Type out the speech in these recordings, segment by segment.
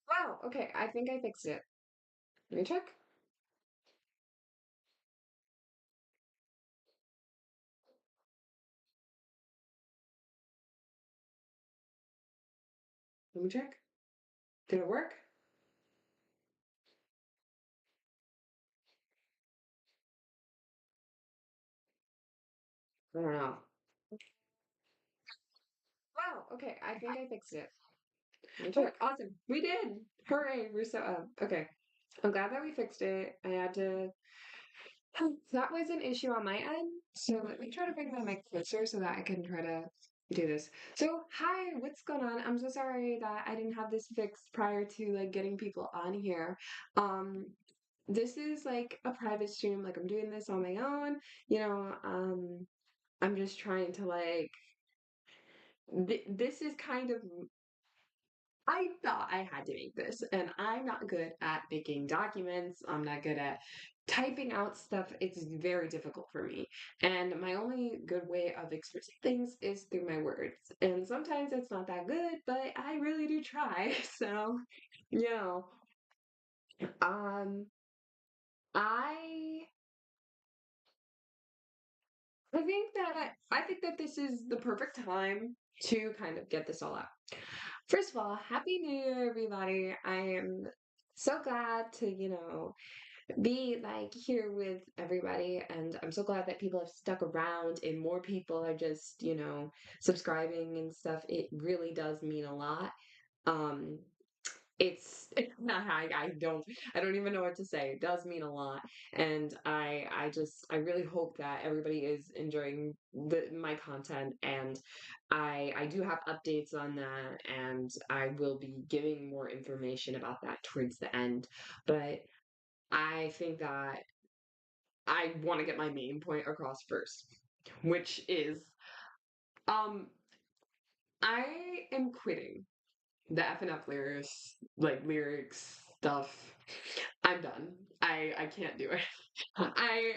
Wow, okay, I think I fixed it. Let me check. Let me check. Did it work? I don't know. Wow, okay, I think I fixed it. Let me check. Awesome. We did. Hooray, we're so up. Okay. I'm glad that we fixed it. I had to that was an issue on my end. So let me try to bring my mic closer so that I can try to do this. So hi, what's going on? I'm so sorry that I didn't have this fixed prior to like getting people on here. Um, this is like a private stream, like I'm doing this on my own, you know, I'm just trying to like this is kind of I thought I had to make this, and I'm not good at making documents. I'm not good at typing out stuff. It's very difficult for me. And my only good way of expressing things is through my words. And sometimes it's not that good, but I really do try. So, you know, um, I I think that this is the perfect time to kind of get this all out. First of all, Happy New Year, everybody. I am so glad to, be like here with everybody. And I'm so glad that people have stuck around and more people are just, subscribing and stuff. It really does mean a lot. Um, it's not I don't even know what to say. It does mean a lot. And I really hope that everybody is enjoying my content, and I do have updates on that, and I will be giving more information about that towards the end. But I think that I want to get my main point across first, which is um I am quitting the F and F lyrics stuff. I'm done. I can't do it. I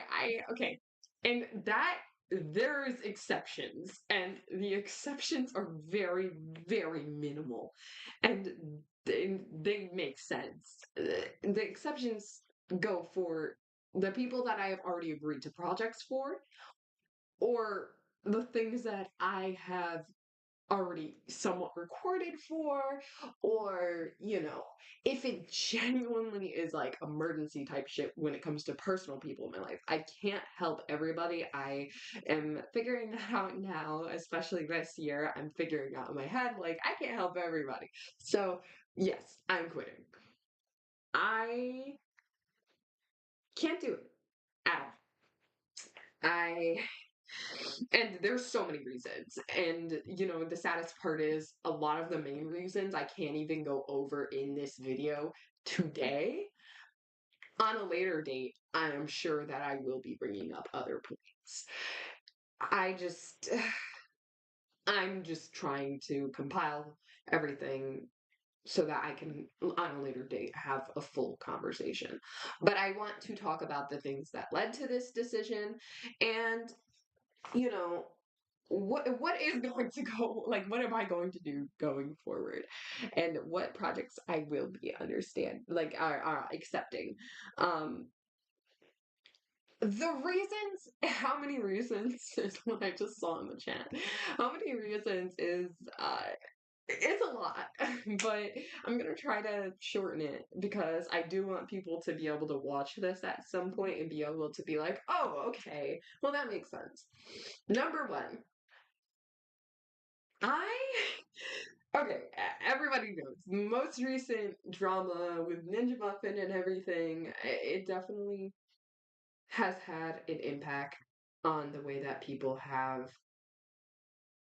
okay. And that there's exceptions, and the exceptions are very, very minimal, and they make sense. The exceptions go for the people that I have already agreed to projects for, or the things that I have already somewhat recorded for, or if it genuinely is like emergency type shit when it comes to personal people in my life. I can't help everybody. I am figuring that out now, especially this year. I'm figuring out in my head, like, I can't help everybody. So yes, I'm quitting. I can't do it at all. I And there's so many reasons. And, the saddest part is a lot of the main reasons I can't even go over in this video today. On a later date, I am sure that I will be bringing up other points. I just, I'm just trying to compile everything so that I can, on a later date, have a full conversation. But I want to talk about the things that led to this decision and, you know, what is going to go, like, what am I going to do going forward, and what projects I will be are accepting. um the reasons, how many reasons is what I just saw in the chat. How many reasons is it's a lot, but I'm gonna try to shorten it because I do want people to be able to watch this at some point and be able to be like, oh, okay, well, that makes sense. Number one, I okay, everybody knows the most recent drama with Ninja Muffin and everything. It definitely has had an impact on the way that people have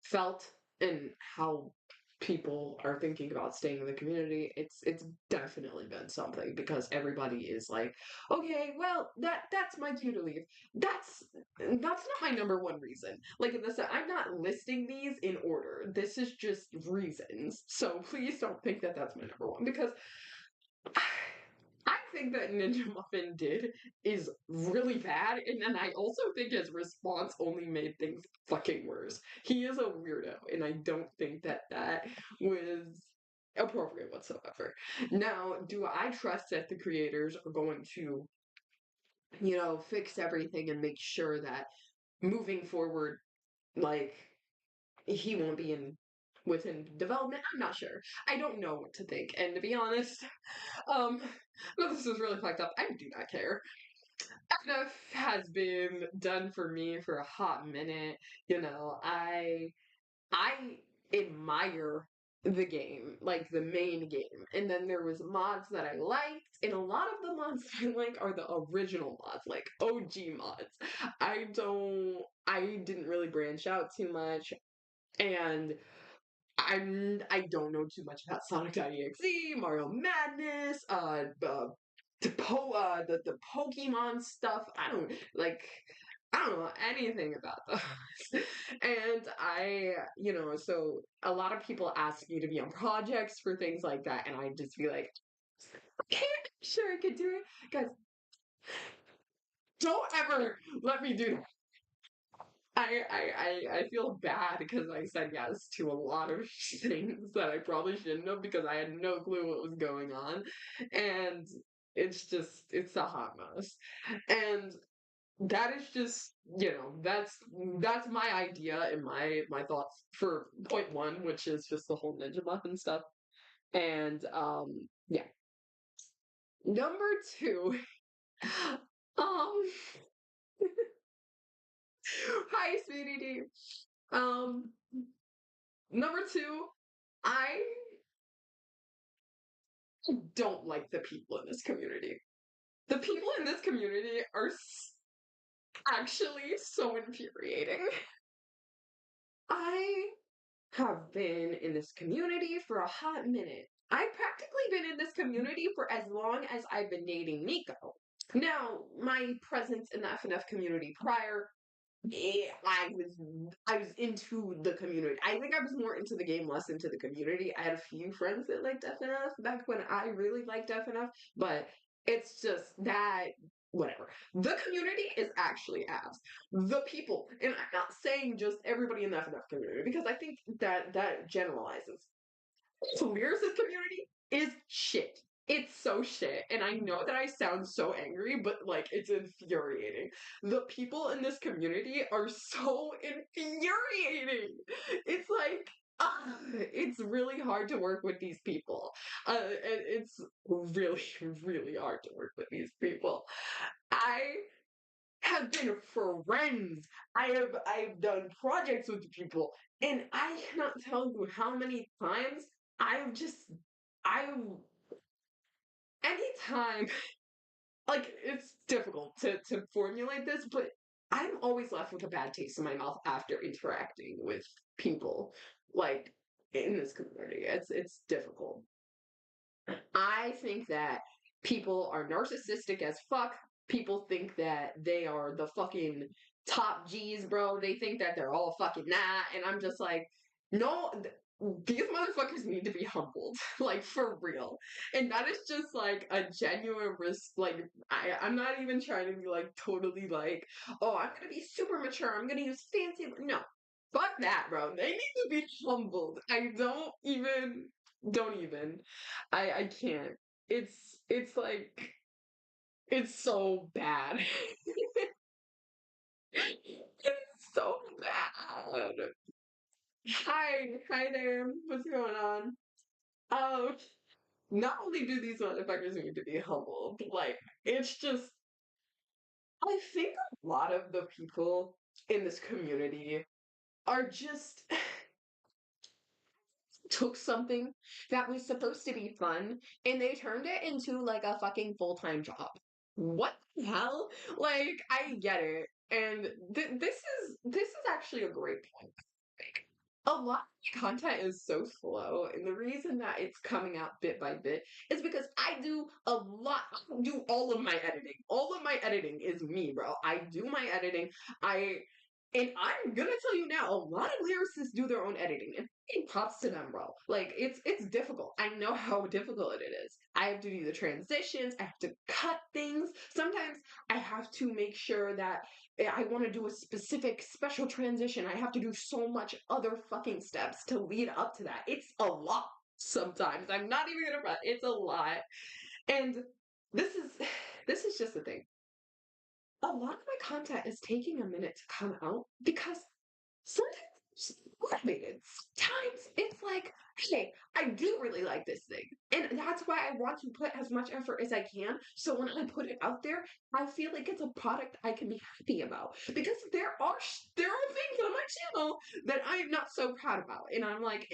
felt and how people are thinking about staying in the community. It's definitely been something because everybody is like, okay, well, that's my cue to leave. That's not my number one reason. Like, in this, I'm not listing these in order. This is just reasons. So please don't think that that's my number one, because I think that Ninja Muffin did is really bad, and then I also think his response only made things fucking worse. He is a weirdo, and I don't think that that was appropriate whatsoever. Now, do I trust that the creators are going to, fix everything and make sure that moving forward, like, he won't be within development? I'm not sure. I don't know what to think, and to be honest, um, well, this is really fucked up. I do not care. Enough has been done for me for a hot minute. I admire the game, like the main game. And then there was mods that I liked, and a lot of the mods I like are the original mods, like OG mods. I didn't really branch out too much, and I don't know too much about Sonic.exe, Mario Madness, the Pokemon stuff. I don't know anything about those. And so a lot of people ask me to be on projects for things like that, and I just be like, okay, sure, I could do it. Guys, don't ever let me do that. I feel bad because I said yes to a lot of things that I probably shouldn't have because I had no clue what was going on. And it's a hot mess. And that is just, that's my idea and my thoughts for point one, which is just the whole Ninja Muffin stuff. And yeah. Number two, um hi sweetie D. Um Number two, I don't like the people in this community. The people in this community are actually so infuriating. I have been in this community for a hot minute. I've practically been in this community for as long as I've been dating Nico. Now, my presence in the FNF community prior, I was into the community. I think I was more into the game, less into the community. I had a few friends that liked FNF back when I really liked FNF, but it's just that whatever. The community is actually abs. The people, and I'm not saying just everybody in the FNF community because I think that that generalizes. Lyricist community is shit. It's so shit. And I know that I sound so angry, but like it's infuriating. The people in this community are so infuriating. It's like it's really hard to work with these people. It's really, really hard to work with these people. I have been friends. I've done projects with people, and I cannot tell you how many times I've just I've anytime like it's difficult to formulate this, but I'm always left with a bad taste in my mouth after interacting with people like in this community. It's difficult. I think that people are narcissistic as fuck. People think that they are the fucking top G's, bro. They think that they're all fucking that. And I'm just like, no, these motherfuckers need to be humbled. Like, for real. And that is just like a genuine risk. Like, I'm not even trying to be like totally like, oh, I'm gonna be super mature. I'm gonna use fancy. No. Fuck that, bro. They need to be humbled. Don't even. I can't. It's like it's so bad. It's so bad. Hi there. What's going on? Um, not only do these motherfuckers need to be humbled, like it's just I think a lot of the people in this community are just took something that was supposed to be fun and they turned it into like a fucking full-time job. What the hell? Like, I get it. And this is actually a great point. Like, a lot of my content is so slow, and the reason that it's coming out bit by bit is because I do a lot. I do all of my editing. All of my editing is me, bro. I do my editing. I and I'm gonna tell you now, a lot of lyricists do their own editing, and it props to them, bro. Like it's difficult. I know how difficult it is. I have to do the transitions. I have to cut things. Sometimes I have to make sure that I want to do a specific special transition. I have to do so much other fucking steps to lead up to that. It's a lot sometimes. I'm not even gonna front. It's a lot. And this is this is just the thing. A lot of my content is taking a minute to come out because sometimes it's motivated. Sometimes it's like, hey, I do really like this thing. And that's why I want to put as much effort as I can. So when I put it out there, I feel like it's a product I can be happy about. Because there are things on my channel that I'm not so proud about. And I'm like,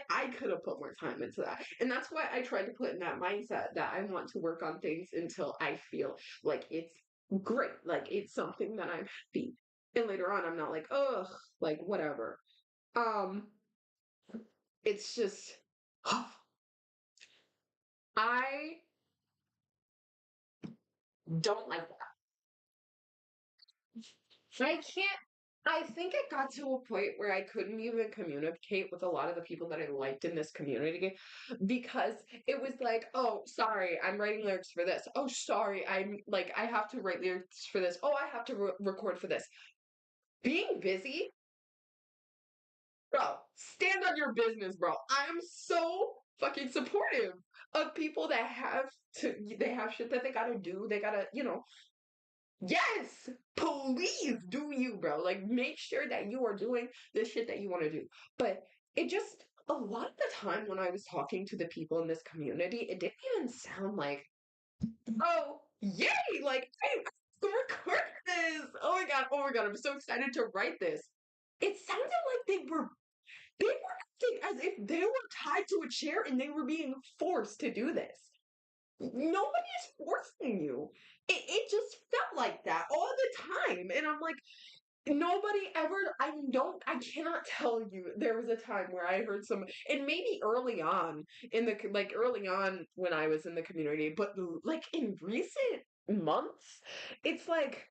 I could have put more time into that. And that's why I try to put in that mindset that I want to work on things until I feel like it's great. Like it's something that I'm happy. And later on, I'm not like, ugh, like whatever. Um, it's just I don't like that. I can't. I think it got to a point where I couldn't even communicate with a lot of the people that I liked in this community because it was like, oh, sorry, I'm writing lyrics for this. Oh, sorry, I'm like, I have to write lyrics for this. Oh, I have to record for this. Being busy, bro, stand on your business, bro. I'm so fucking supportive of people that they have shit that they gotta do. They gotta, yes, please do you, bro. Like, make sure that you are doing the shit that you want to do. But it just, a lot of the time when I was talking to the people in this community, it didn't even sound like, oh, yay, like, hey, record this. Oh my God, I'm so excited to write this. It sounded like they were acting as if they were tied to a chair and they were being forced to do this. Nobody is forcing you. It just felt like that all the time. And I'm like, nobody ever, I cannot tell you. There was a time where I heard some, and maybe early on like early on when I was in the community, but like in recent months, it's like,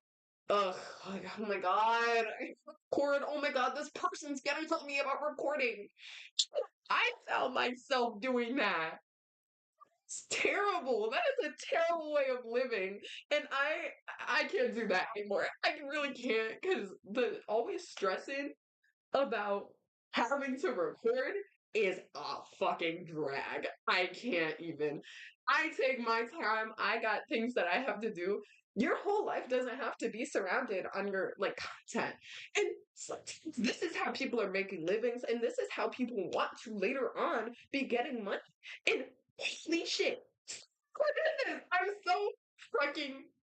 ugh, like, oh my God, I record, oh my God, this person's getting to me about recording. I found myself doing that. It's terrible. That is a terrible way of living. And I can't do that anymore. I really can't because the always stressing about having to record is a fucking drag. I can't even. I take my time. I got things that I have to do. Your whole life doesn't have to be surrounded on your like content. And sometimes this is how people are making livings, and this is how people want to later on be getting money. And holy shit. What is this?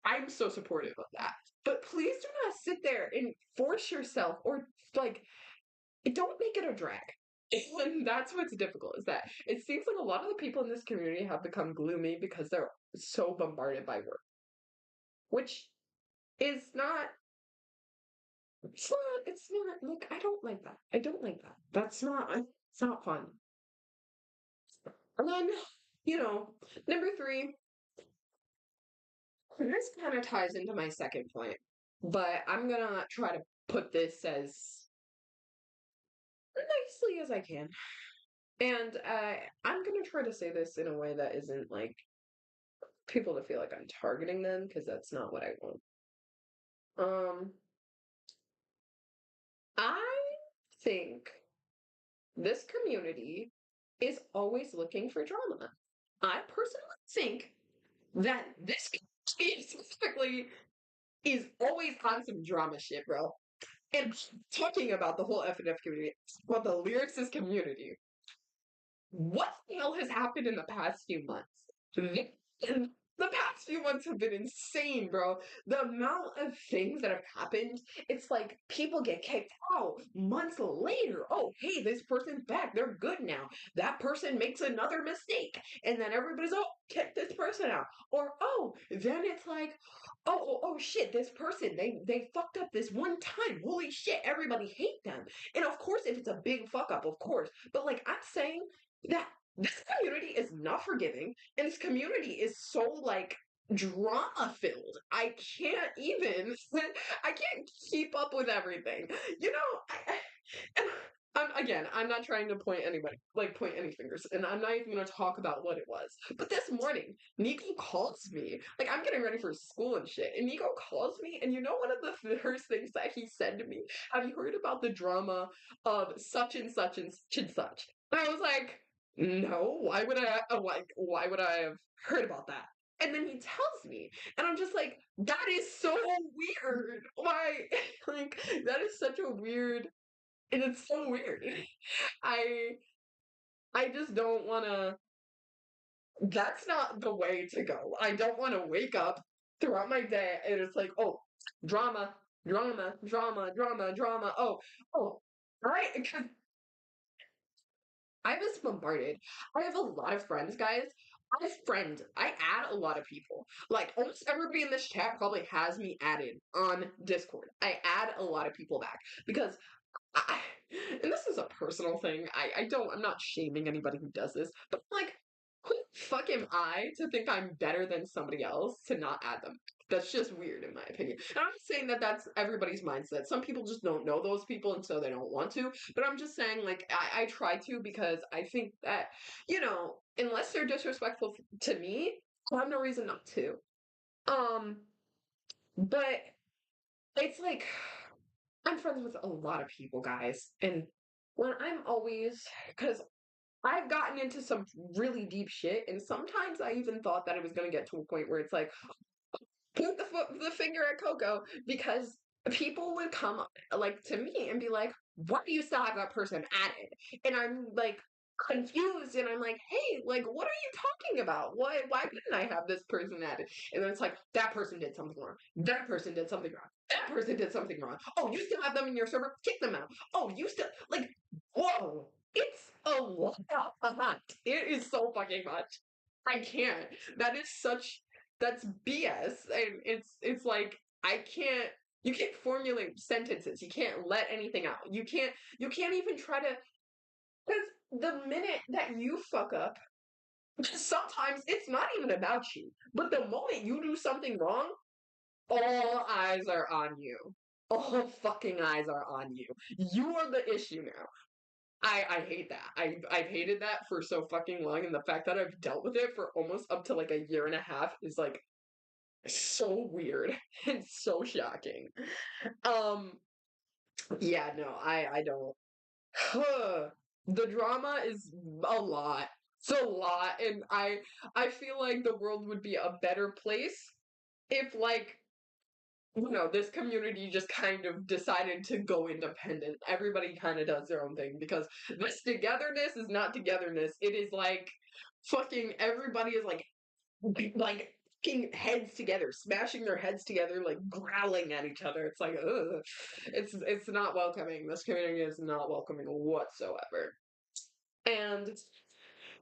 I'm so supportive of that. But please do not sit there and force yourself or like don't make it a drag. And that's what's difficult is that it seems like a lot of the people in this community have become gloomy because they're so bombarded by work, which is not, it's not, like, I don't like that. I don't like that. It's not fun. And then, you know, number three, this kind of ties into my second point, but I'm gonna try to put this as nicely as I can. And I'm gonna try to say this in a way that isn't like people to feel like I'm targeting them because that's not what I want. Um, I think this community is always looking for drama. I personally think that this community specifically is always on some drama shit, bro. And talking about the whole F&F community, about the lyricist community, what the hell has happened in the past few months? The past few months have been insane, bro. The amount of things that have happened, it's like people get kicked out months later. Oh, hey, this person's back. They're good now. That person makes another mistake. And then everybody's, oh, kick this person out. Or, oh, then it's like, oh, shit, this person, they fucked up this one time. Holy shit, everybody hate them. And of course, if it's a big fuck up, of course. But like I'm saying, that this community is not forgiving and this community is so like drama filled. I can't even I can't keep up with everything. You know, and I'm not trying to point anybody, like point any fingers, and I'm not even going to talk about what it was. But this morning, Nico calls me. Like I'm getting ready for school and shit, and Nico calls me, and you know one of the first things that he said to me, have you heard about the drama of such and such and such and such? And I was like, no, why would I have heard about that? And then he tells me, and I'm just like, that is so weird. Why? Like, that is such a weird, and it's so weird. I I just don't want to. That's not the way to go. I don't want to wake up throughout my day and it's like, oh, drama, drama, drama, drama, drama. Oh, right? Because I was bombarded. I have a lot of friends, guys. I add a lot of people. Like almost everybody in this chat probably has me added on Discord. I add a lot of people back because I, and this is a personal thing. I'm not shaming anybody who does this, but like, who the fuck am I to think I'm better than somebody else to not add them? That's just weird, in my opinion. And I'm not saying that that's everybody's mindset. Some people just don't know those people, and so they don't want to. But I'm just saying, like, I try to because I think that, unless they're disrespectful to me, I have no reason not to. Um, but it's like I'm friends with a lot of people, guys. And when I'm always, because I've gotten into some really deep shit, and sometimes I even thought that it was going to get to a point where it's like, point the finger at Coco, because people would come like to me and be like, why do you still have that person added? And I'm like, confused and I'm like, hey, like what are you talking about? Why wouldn't I have this person added? And then it's like that person did something wrong. That person did something wrong. That person did something wrong. Oh, you still have them in your server? Kick them out. Oh, you still like whoa. It's a lot. It is so fucking much. I can't. That is such that's BS. And it's like I can't you can't formulate sentences. You can't let anything out. You can't even try to because the minute that you fuck up, sometimes it's not even about you. But the moment you do something wrong, all eyes are on you. All fucking eyes are on you. You are the issue now. I hate that. I've hated that for so fucking long, and the fact that I've dealt with it for almost up to like a year and a half is like so weird and so shocking. Um, yeah, no, I don't. The drama is a lot. It's a lot, and I feel like the world would be a better place if like this community just kind of decided to go independent. Everybody kind of does their own thing because this togetherness is not togetherness. It is like fucking everybody is like fucking heads together, smashing their heads together, like growling at each other. It's like, ugh. It's not welcoming. This community is not welcoming whatsoever. And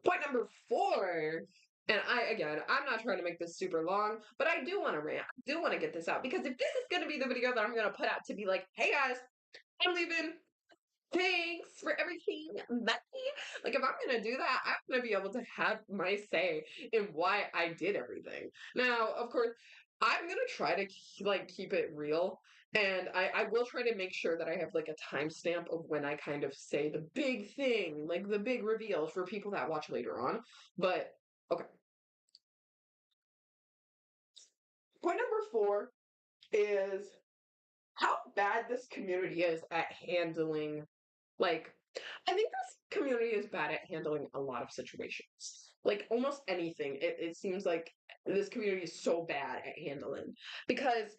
point number four, and I'm not trying to make this super long, but I do want to rant. I do want to get this out because if this is going to be the video that I'm going to put out to be like, hey guys, I'm leaving. Thanks for everything. Bye. Like, if I'm gonna do that, I'm gonna be able to have my say in why I did everything. Now, of course, I'm gonna try to like keep it real, and I will try to make sure that I have like a timestamp of when I kind of say the big thing, like the big reveal for people that watch later on. But okay, point number four is how bad this community is at handling like, I think this community is bad at handling a lot of situations. Like, almost anything. It seems like this community is so bad at handling because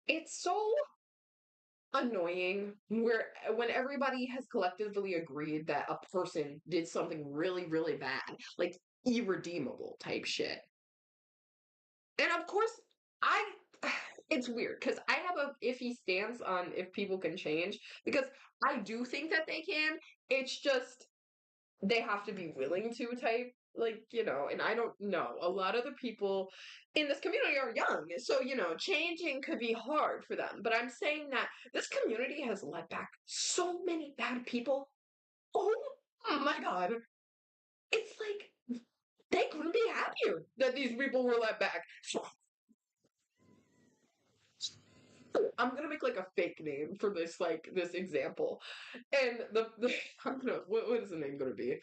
it's so annoying where when everybody has collectively agreed that a person did something really, really bad, like irredeemable type shit. And of course, I it's weird because I have a iffy stance on if people can change because I do think that they can. It's just they have to be willing to type and I don't know. A lot of the people in this community are young, so changing could be hard for them. But I'm saying that this community has let back so many bad people. Oh my god. It's like they couldn't be happier that these people were let back. I'm gonna make like a fake name for this this example, and the I'm gonna what is the name gonna be?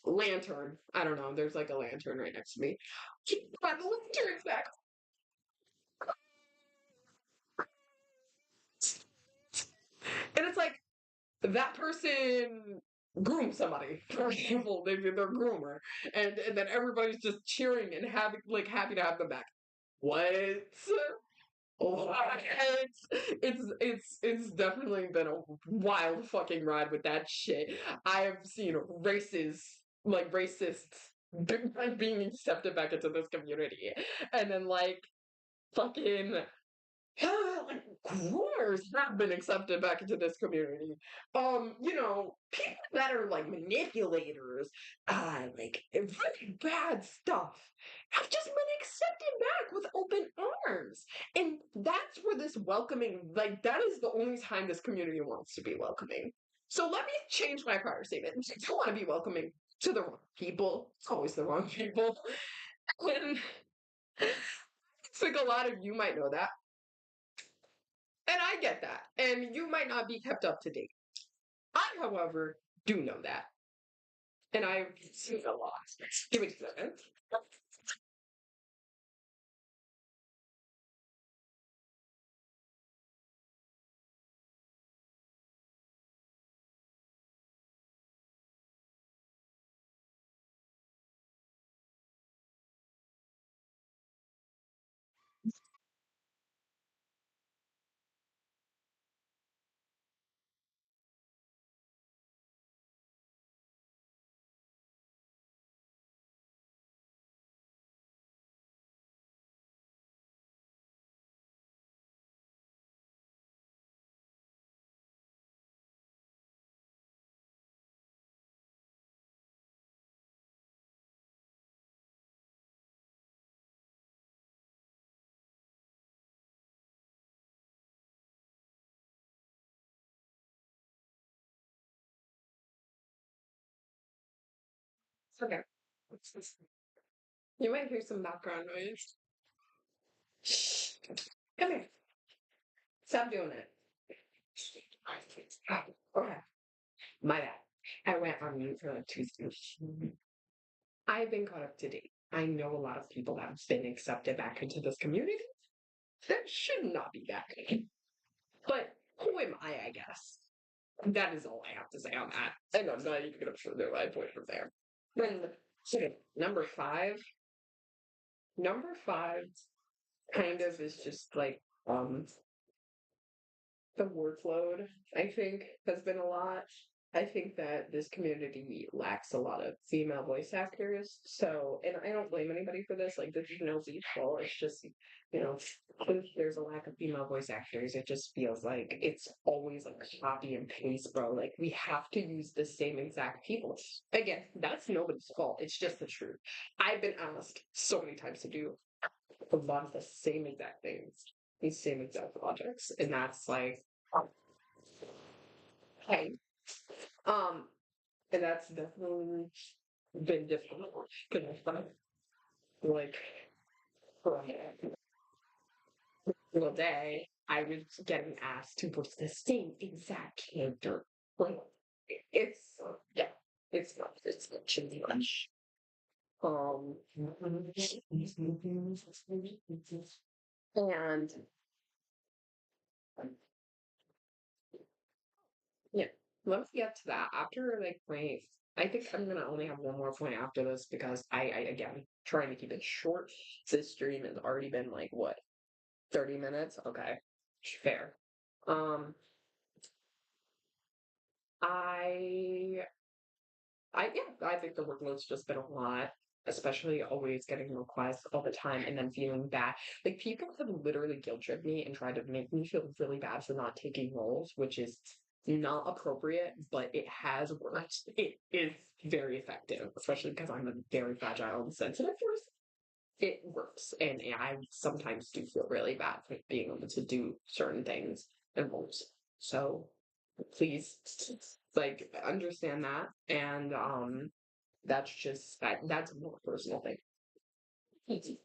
Lantern. I don't know. There's like a lantern right next to me. Keep that lantern back, and it's like that person groomed somebody. For example, they did their groomer, and then everybody's just cheering and happy to have them back. What? What? It's definitely been a wild fucking ride with that shit. I have seen racists being accepted back into this community, and then fucking like groomers have been accepted back into this community. People that are like manipulators, really bad stuff have just been accepted back with open arms. And that's where this welcoming, that is the only time this community wants to be welcoming. So let me change my prior statement. I don't want to be welcoming to the wrong people. It's always the wrong people. And it's like a lot of you might know that. And I get that. And you might not be kept up to date. I, however, do know that. And I've seen a lot. Give me a second. Okay. You might hear some background noise. Shh. Come here. Stop doing it. Okay, my bad. I went on mute for like 2 seconds. I've been caught up to date. I know a lot of people that have been accepted back into this community that should not be back. But who am I guess? That is all I have to say on that. And I'm not even going to further my point from there. Then, okay, number five kind of is just like, the workload, I think, has been a lot. I think that this community lacks a lot of female voice actors. So, and I don't blame anybody for this. Like, this is nobody's fault. It's just, since there's a lack of female voice actors, it just feels like it's always like copy and paste, bro. Like, we have to use the same exact people. Again, that's nobody's fault. It's just the truth. I've been asked so many times to do a lot of the same exact things, these same exact projects, and that's like, hey, um, and that's definitely been difficult because like for a single day, I was getting asked to voice the same exact character. Like it's yeah, it's not too much. Um, and yeah, let's get to that after like point. I think I'm gonna only have one more point after this because I again trying to keep it short. This stream has already been like what 30 minutes? Okay. Fair. Um I I think the workload's just been a lot, especially always getting requests all the time and then feeling bad. Like people have literally guilt tripped me and tried to make me feel really bad for not taking roles, which is not appropriate, but it has worked. It is very effective, especially because I'm a very fragile and sensitive person. It works, and I sometimes do feel really bad for being able to do certain things and roles. So please, like, understand that, and that's a more personal thing. Kiki.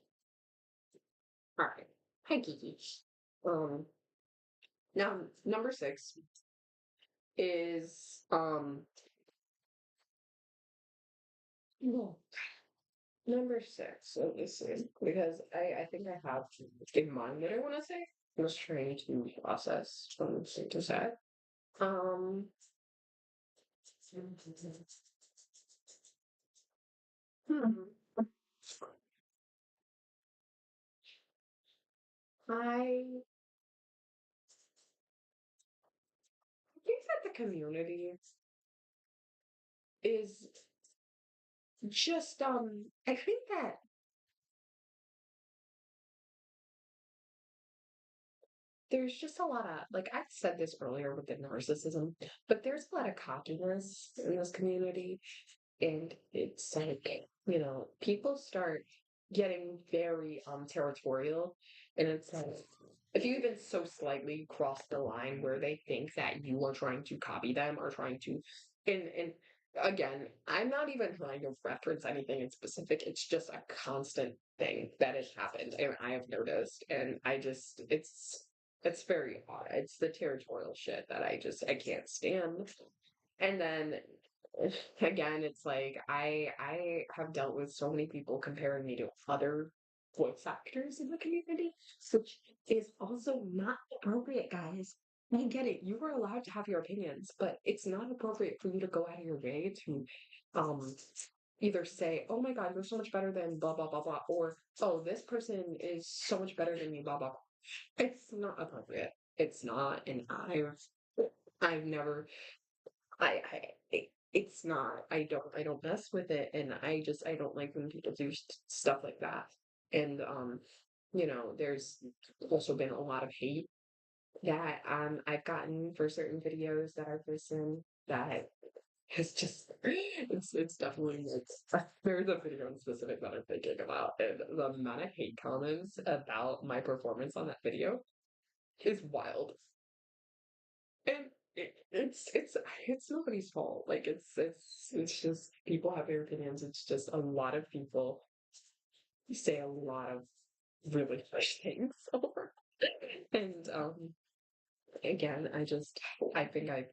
All right. Hi, Kiki. Um, now number six is no, number six. Let me see, because I think I have in mind what I want to say. I'm just trying to process from to say. Um, hmm. I think that the community is just I think that there's just a lot of like I said this earlier with the narcissism, but there's a lot of cockiness in this community. And it's like, people start getting very territorial. And it's like if you even so slightly cross the line where they think that you are trying to copy them or trying to and again, I'm not even trying to reference anything in specific. It's just a constant thing that has happened and I have noticed. And I just it's very odd. It's the territorial shit that I can't stand. And then again, it's like I have dealt with so many people comparing me to other voice actors in the community, which is also not appropriate, guys. I get it. You are allowed to have your opinions, but it's not appropriate for you to go out of your way to um either say, "Oh my God, you're so much better than blah blah blah blah," or "Oh, this person is so much better than you," blah blah. It's not appropriate. It's not, and I've never it's not. I don't mess with it, and I don't like when people do stuff like that. And there's also been a lot of hate that I've gotten for certain videos that I've listened that has just it's definitely like there's a video in specific that I'm thinking about, and the amount of hate comments about my performance on that video is wild. And it's nobody's fault. Like it's just people have their opinions. It's just a lot of people say a lot of really harsh things over. And again, I think I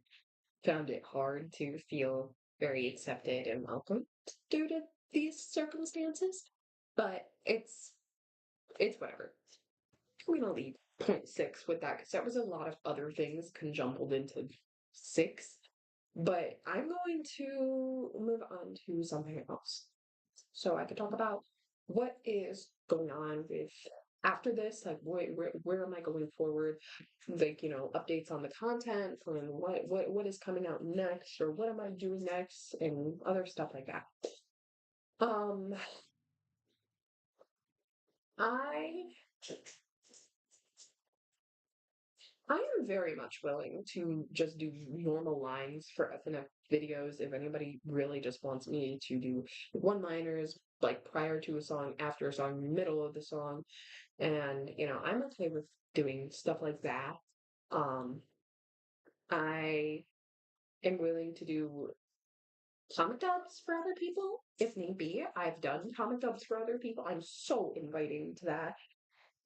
found it hard to feel very accepted and welcome due to these circumstances. But it's whatever. We're gonna leave point six with that because that was a lot of other things conjumbled into six. But I'm going to move on to something else. So I could talk about what is going on with after this, like where am I going forward? Like, updates on the content and what is coming out next or what am I doing next and other stuff like that. Um I I am very much willing to just do normal lines for FNF videos if anybody really just wants me to do one-liners like prior to a song, after a song, middle of the song. And, I'm okay with doing stuff like that. Um, I am willing to do comic dubs for other people if need be. I've done comic dubs for other people. I'm so inviting to that.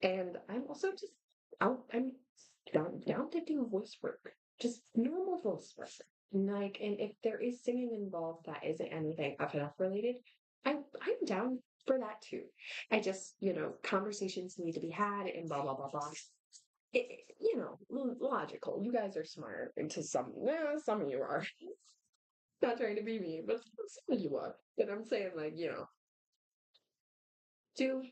And I'm also just I'm down to do voice work, just normal voice work. Like, and if there is singing involved that isn't anything FNF related, I'm down for that too. I just, conversations need to be had and blah blah blah blah. Logical. You guys are smart, and to some of you are. Not trying to be mean, but some of you are. But I'm saying, like, do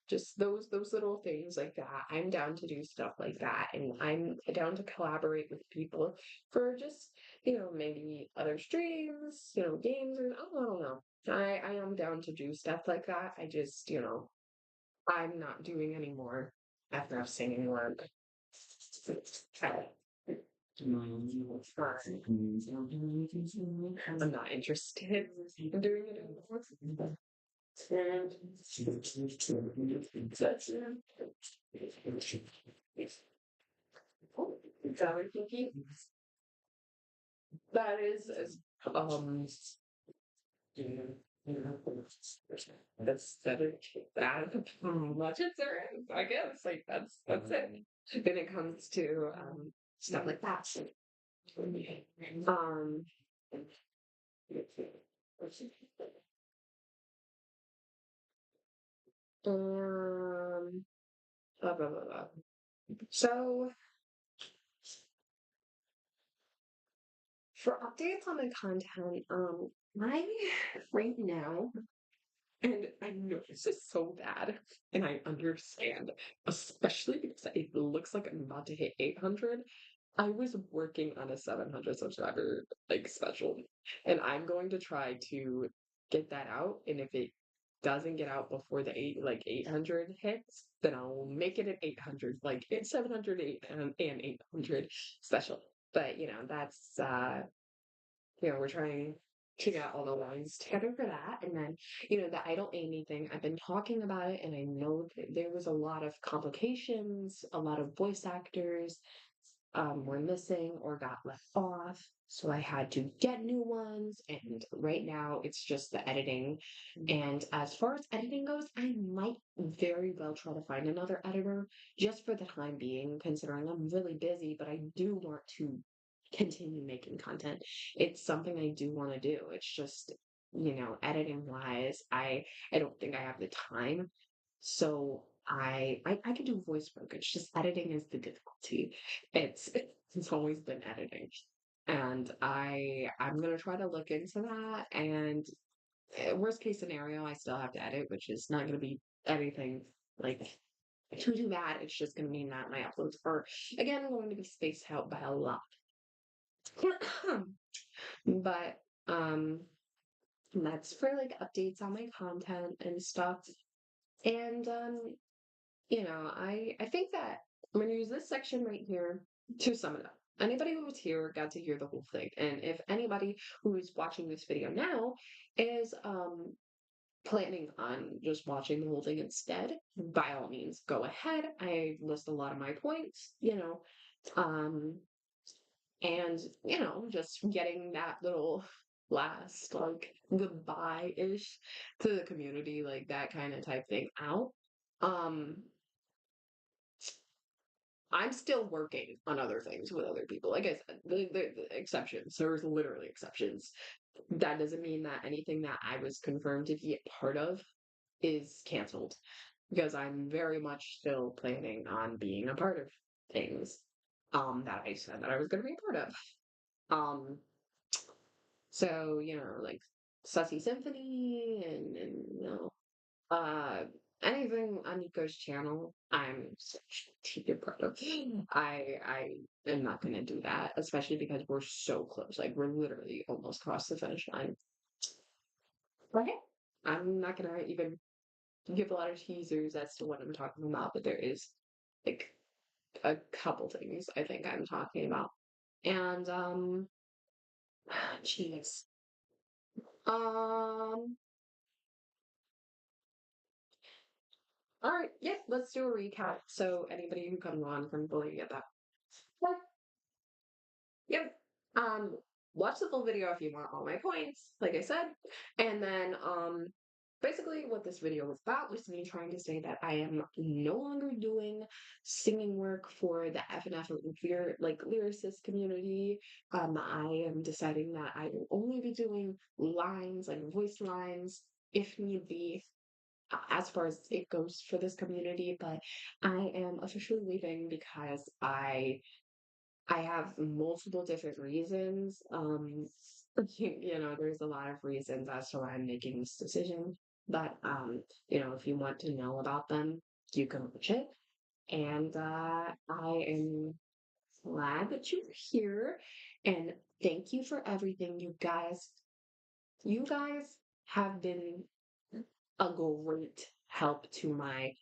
just those little things like that. I'm down to do stuff like that, and I'm down to collaborate with people for just maybe other streams, games, and I don't know. I am down to do stuff like that. I just I'm not doing any more FNF singing work. I'm not interested in doing it anymore. And that's that I think that is um that's that much as there is, I guess. Like that's it. When it comes to stuff like that. Um um blah, blah, blah, blah. So for updates on my content, I right now, and I know this is so bad, and I understand, especially because it looks like I'm about to hit 800. I was working on a 700 subscriber like special, and I'm going to try to get that out. And if it doesn't get out before the 800 hits, then I'll make it an 800, like it's 708 and 800 special. But that's we're trying to get all the lines together for that. And then, the Idol Amy thing, I've been talking about it and I know that there was a lot of complications, a lot of voice actors were missing or got left off. So I had to get new ones. And right now it's just the editing. And as far as editing goes, I might very well try to find another editor just for the time being, considering I'm really busy, but I do want to continue making content. It's something I do want to do. It's just, editing wise, I don't think I have the time. So I can do voice work. It's just editing is the difficulty. It's always been editing. And I'm gonna try to look into that. And worst case scenario, I still have to edit, which is not gonna be anything like too bad. It's just gonna mean that my uploads are again going to be spaced out by a lot. But um that's for like updates on my content and stuff. And I think that I'm going to use this section right here to sum it up. Anybody who was here got to hear the whole thing. And if anybody who is watching this video now is planning on just watching the whole thing instead, by all means, go ahead. I list a lot of my points, um, and, just getting that little last, like, goodbye-ish to the community, like that kind of type thing out. Um, I'm still working on other things with other people. Like I said, the exceptions. There's literally exceptions. That doesn't mean that anything that I was confirmed to be a part of is canceled because I'm very much still planning on being a part of things that I said that I was going to be a part of. Um, so like Sussy Symphony and uh, anything on Nico's channel, I'm such a deep part of. I am not gonna do that, especially because we're so close. Like we're literally almost across the finish line. But hey, I'm not gonna even give a lot of teasers as to what I'm talking about, but there is like a couple things I think I'm talking about. And jeez. Um all right, yeah, let's do a recap. So anybody who comes on can fully get that. Yep. Watch the full video if you want all my points, like I said. And then basically what this video was about was me trying to say that I am no longer doing singing work for the FNF lyricist community. I am deciding that I will only be doing lines, like voice lines, if need be, as far as it goes for this community, but I am officially leaving because I have multiple different reasons. There's a lot of reasons as to why I'm making this decision. But if you want to know about them, you can watch it. And I am glad that you're here. And thank you for everything, you guys. You guys have been a great help to my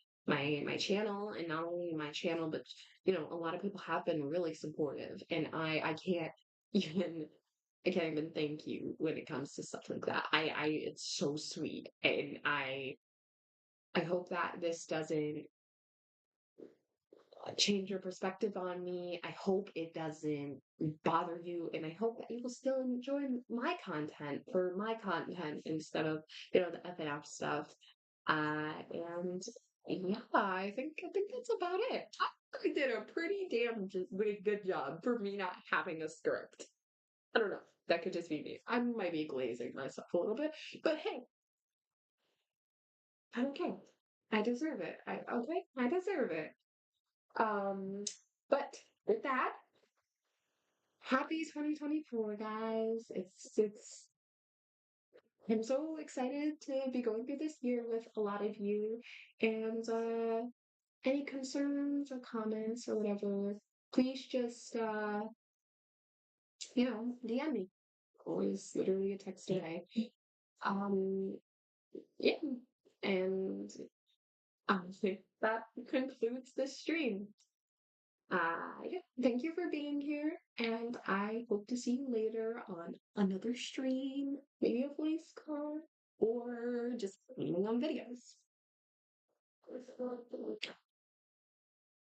channel, and not only my channel, but a lot of people have been really supportive, and I can't even I can't even thank you when it comes to stuff like that. I it's so sweet, and I hope that this doesn't change your perspective on me. I hope it doesn't bother you, and I hope that you will still enjoy my content for my content instead of the FNF stuff. And yeah, I think that's about it. I did a pretty damn good job for me not having a script. I don't know. That could just be me. I might be glazing myself a little bit, but hey, I'm okay. I deserve it. I deserve it. Um, but with that, happy 2024, guys. It's I'm so excited to be going through this year with a lot of you. And any concerns or comments or whatever, please just DM me. Always literally a text away. Um yeah. And I think that concludes this stream. Yeah, thank you for being here, and I hope to see you later on another stream, maybe a voice call, or just on videos.